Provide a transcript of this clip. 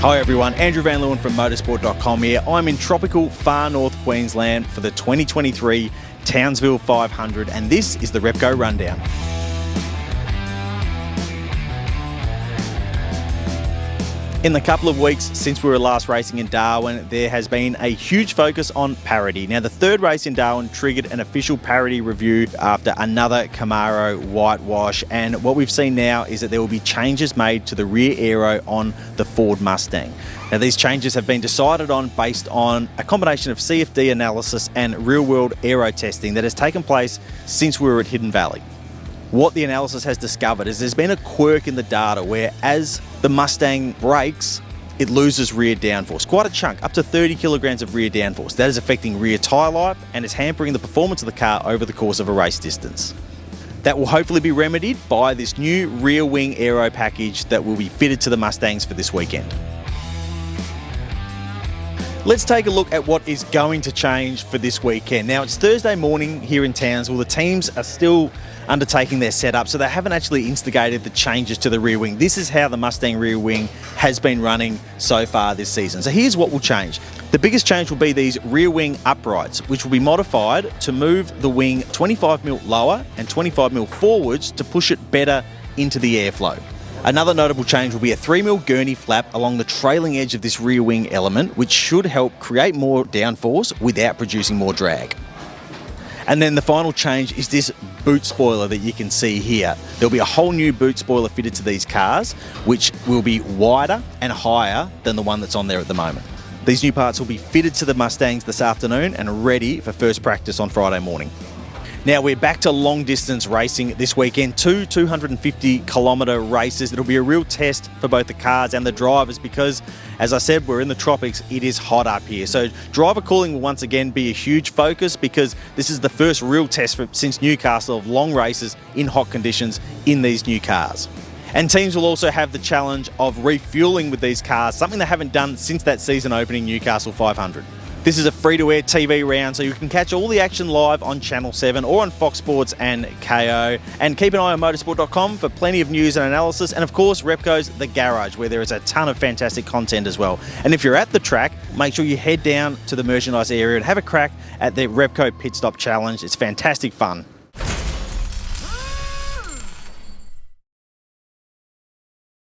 Hi everyone, Andrew Van Leeuwen from Motorsport.com here. I'm in tropical far north Queensland for the 2023 Townsville 500 and this is the Repco Rundown. In the couple of weeks since we were last racing in Darwin, there has been a huge focus on parity. Now, the third race in Darwin triggered an official parity review after another Camaro whitewash, and what we've seen now is that there will be changes made to the rear aero on the Ford Mustang. Now, these changes have been decided on based on a combination of CFD analysis and real-world aero testing that has taken place since we were at Hidden Valley. What the analysis has discovered is there's been a quirk in the data where as the Mustang brakes, it loses rear downforce, quite a chunk, up to 30 kilograms of rear downforce. That is affecting rear tyre life and is hampering the performance of the car over the course of a race distance. That will hopefully be remedied by this new rear wing aero package that will be fitted to the Mustangs for this weekend. Let's take a look at what is going to change for this weekend. Now, it's Thursday morning here in Townsville. The teams are still undertaking their setup, so they haven't actually instigated the changes to the rear wing. This is how the Mustang rear wing has been running so far this season. So here's what will change. The biggest change will be these rear wing uprights, which will be modified to move the wing 25mm lower and 25mm forwards to push it better into the airflow. Another notable change will be a 3mm gurney flap along the trailing edge of this rear wing element, which should help create more downforce without producing more drag. And then the final change is this boot spoiler that you can see here. There'll be a whole new boot spoiler fitted to these cars, which will be wider and higher than the one that's on there at the moment. These new parts will be fitted to the Mustangs this afternoon and ready for first practice on Friday morning. Now, we're back to long distance racing this weekend, two 250-kilometre races. It'll be a real test for both the cars and the drivers because, as I said, we're in the tropics. It is hot up here. So driver cooling will once again be a huge focus because this is the first real test since Newcastle of long races in hot conditions in these new cars. And teams will also have the challenge of refueling with these cars, something they haven't done since that season opening Newcastle 500. This is a free-to-air TV round, so you can catch all the action live on Channel 7 or on Fox Sports and KO. And keep an eye on motorsport.com for plenty of news and analysis. And of course, Repco's The Garage, where there is a ton of fantastic content as well. And if you're at the track, make sure you head down to the merchandise area and have a crack at the Repco Pit Stop Challenge. It's fantastic fun.